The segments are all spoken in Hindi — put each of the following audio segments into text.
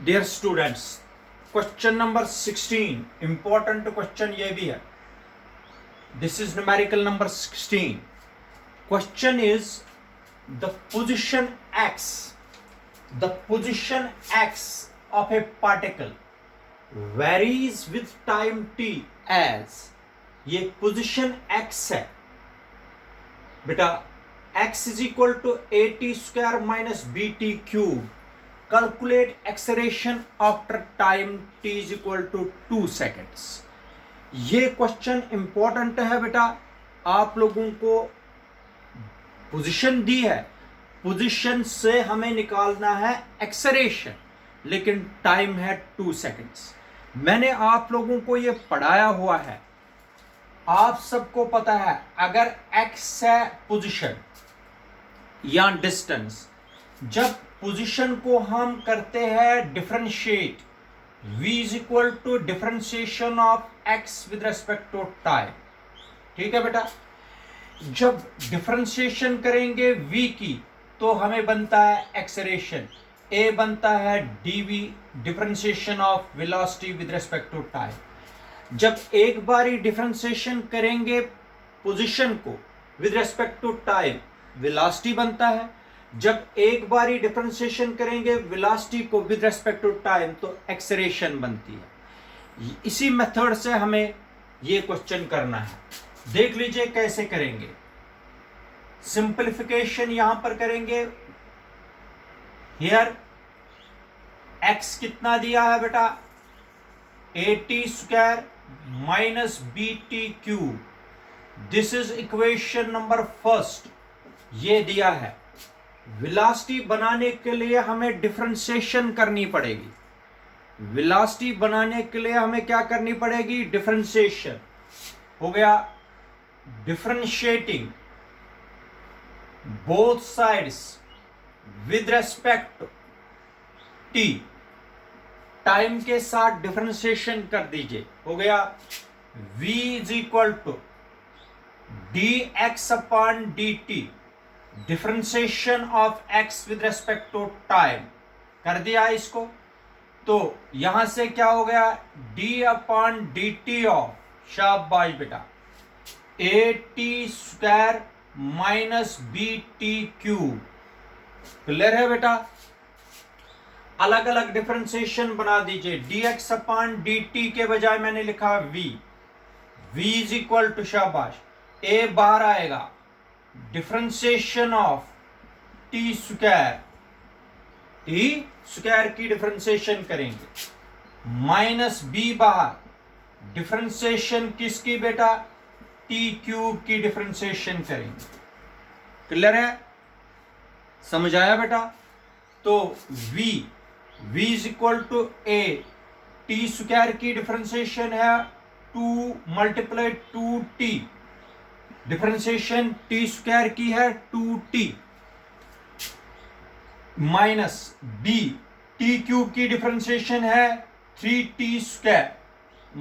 Dear students, question number 16 important question ये भी है. This is numerical number 16. Question is the position x of a particle varies with time t as. ये पोजीशन x है बेटा. x is equal to at square minus bt cube. Calculate acceleration after time t is equal to 2 seconds. ये क्वेश्चन इंपॉर्टेंट है बेटा. आप लोगों को पोजीशन दी है, पोजीशन से हमें निकालना है एक्सेलरेशन, लेकिन टाइम है 2 सेकेंड्स. मैंने आप लोगों को ये पढ़ाया हुआ है, आप सबको पता है. अगर x है पोजीशन या डिस्टेंस, जब पोजीशन को हम करते हैं differentiate, v is equal to differentiation of x with respect to time. ठीक है बेटा. जब डिफरेंशिएशन करेंगे v की तो हमें बनता है एक्सेलरेशन. a बनता है dv differentiation of velocity with respect to time. जब एक बारी डिफरेंशिएशन करेंगे पोजीशन को with respect to time, velocity बनता है. जब एक बारी डिफरेंशिएशन करेंगे वेलोसिटी को विद रेस्पेक्ट टू टाइम, तो एक्सेलरेशन बनती है. इसी मेथड से हमें ये क्वेश्चन करना है. देख लीजिए कैसे करेंगे. सिंपलीफिकेशन यहां पर करेंगे. हियर x कितना दिया है बेटा, at square minus bt cube. This is equation number first. ये दिया है. वेलोसिटी बनाने के लिए हमें डिफरेंशिएशन करनी पड़ेगी. वेलोसिटी बनाने के लिए हमें क्या करनी पड़ेगी, डिफरेंशिएशन. हो गया. Differentiating both sides with respect t, time के साथ डिफरेंशिएशन कर दीजिए. हो गया. v is equal to dx upon dt, differentiation of x with respect to time. कर दिया इसको. तो यहां से क्या हो गया, d अपॉन dt ऑफ, शाबाश बेटा, at square minus bt cube. Clear है बेटा. अलग अलग डिफरेंशिएशन बना दीजिए. dx अपॉन dt के बजाय मैंने लिखा v. v is equal to, शाबाश, a बाहर आएगा, डिफरेंशिएशन ऑफ टी स्क्वायर की डिफरेंशिएशन करेंगे, माइनस बी बाहर, डिफरेंशिएशन किसकी बेटा, टी क्यूब की डिफरेंशिएशन करेंगे. क्लियर है, समझ आया बेटा. तो v is equal to a, t square की डिफरेंशिएशन है 2 multiply 2t, differentiation T square की है 2t, minus b, T cube की डिफरेंशिएशन है 3t square,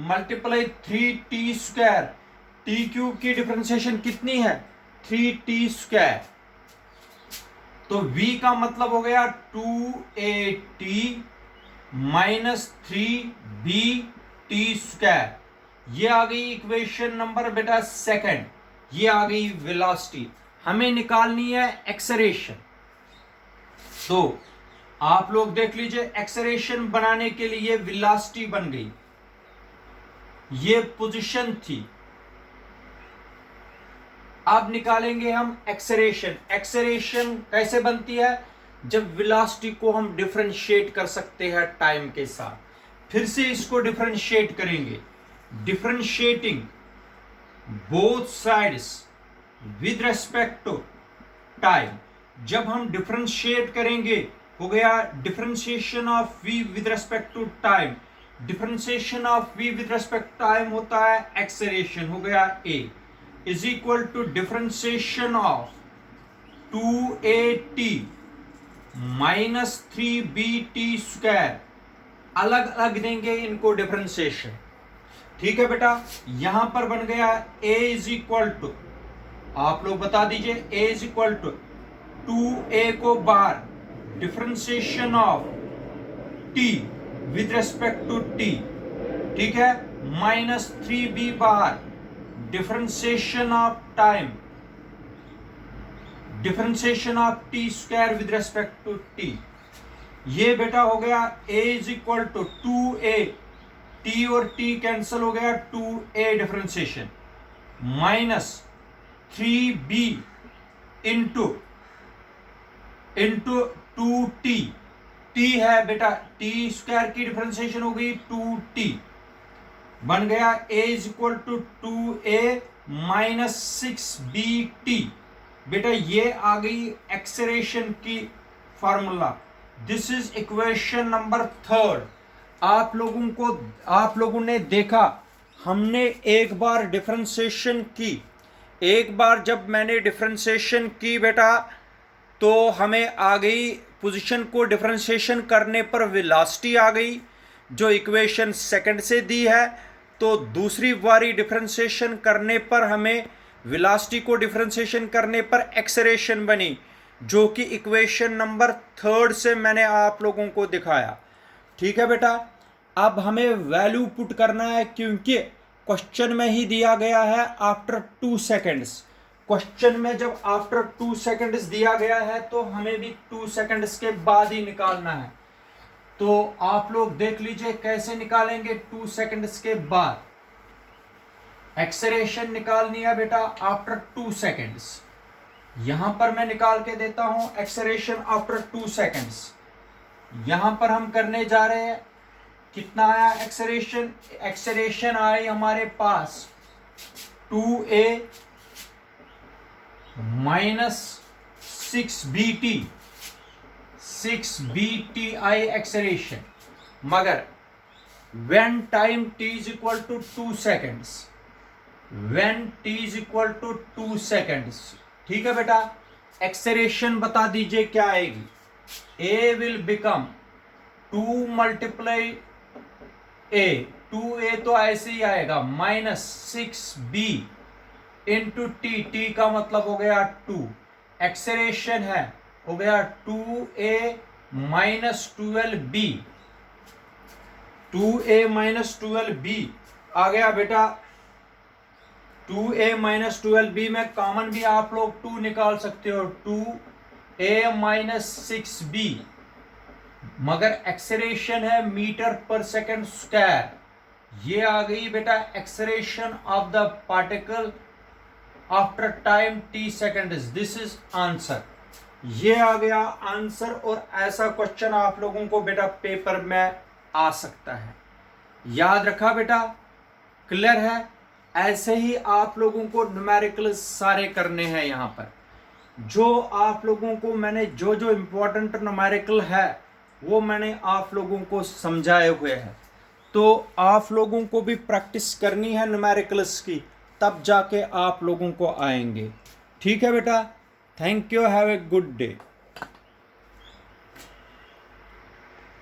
multiply 3t square. T cube की डिफरेंशिएशन कितनी है, 3t स्क्वायर. तो v का मतलब हो गया 2at माइनस 3bt स्क्वायर. ये आ गई इक्वेशन नंबर बेटा सेकंड. ये आ गई वेलोसिटी. हमें निकालनी है एक्सेलरेशन. तो आप लोग देख लीजिए, एक्सेलरेशन बनाने के लिए वेलोसिटी बन गई. ये पोजीशन थी. अब निकालेंगे हम एक्सेलरेशन. एक्सेलरेशन कैसे बनती है, जब वेलोसिटी को हम डिफरेंशिएट कर सकते हैं टाइम के साथ. फिर से इसको डिफरेंशिएट करेंगे. Differentiating both sides with respect to time. जब हम डिफरेंशिएट करेंगे, हो गया differentiation of v with respect to time. Differentiation of v with respect time होता है एक्सेलरेशन. हो गया a is equal to differentiation of 2at minus 3bt square. अलग अलग देंगे इनको डिफरेंशिएशन. ठीक है बेटा. यहां पर बन गया a इज इक्वल टू, आप लोग बता दीजिए, a is equal to 2a को बाहर, differentiation of t with respect to t, ठीक है, -3b बार differentiation of time, differentiation of t square with respect to t. ये बेटा हो गया a is equal to 2a, t और t कैंसिल हो गया, 2a differentiation minus 3b into 2t, t है बेटा, t स्क्वायर की डिफरेंशिएशन हो गई 2t, बन गया a is equal to 2a minus 6bt। बेटा ये आ गई एक्सेलरेशन की formula. This is equation number 3। आप लोगों ने देखा, हमने एक बार डिफरेंशिएशन की, एक बार जब मैंने डिफरेंशिएशन की बेटा तो हमें आ गई पोजीशन को डिफरेंशिएशन करने पर वेलोसिटी आ गई जो इक्वेशन सेकंड से दी है। तो दूसरी बारी डिफरेंशिएशन करने पर हमें वेलोसिटी को डिफरेंशिएशन करने पर एक्सेलरेशन बनी जो कि इक्वेशन नंबर 3 से मैंने आप लोगों को दिखाया। ठीक है बेटा, अब हमें वैल्यू पुट करना है क्योंकि क्वेश्चन में ही दिया गया है आफ्टर 2 सेकेंड्स। क्वेश्चन में जब आफ्टर 2 सेकेंड्स दिया गया है तो हमें भी 2 सेकेंड्स के बाद ही निकालना है। तो आप लोग देख लीजिए कैसे निकालेंगे 2 सेकेंड्स के बाद। एक्सेलरेशन निकालनी है बेटा आफ्टर 2 सेकेंड्स। यहां पर मैं निकाल के देता हूं एक्सेलरेशन आफ्टर 2 सेकेंड्स। यहां पर हम करने जा रहे हैं, कितना आया एक्सेलरेशन? एक्सेलरेशन आई हमारे पास 2a माइनस 6bt आई एक्सेलरेशन, मगर when time t is equal to 2 seconds, when t is equal to 2 seconds, ठीक है बेटा, एक्सेलरेशन बता दीजिए क्या आएगी? a will become 2 multiply a, 2a तो ऐसे ही आएगा माइनस 6b इंटू टी का मतलब हो गया 2, एक्सेलरेशन है हो गया 2a minus 12b, 2a minus 12b आ गया बेटा। 2a माइनस 12b में कॉमन भी आप लोग 2 निकाल सकते हो, 2a माइनस 6b, मगर एक्सेलरेशन है मीटर पर सेकेंड स्क्वायर। ये आ गई बेटा acceleration of the particle after time t seconds. This is answer. ये आ गया आंसर, और ऐसा क्वेश्चन आप लोगों को बेटा पेपर में आ सकता है। याद रखा बेटा, क्लियर है? ऐसे ही आप लोगों को न्यूमेरिकल सारे करने हैं। यहाँ पर जो आप लोगों को मैंने जो इम्पोर्टेंट न्यूमेरिकल है वो मैंने आप लोगों को समझाए हुए हैं। तो आप लोगों को भी प्रैक्टिस करनी है न्यूमेरिकल्स की, तब जाके आप लोगों को आएंगे। ठीक है बेटा, thank you, have a good day.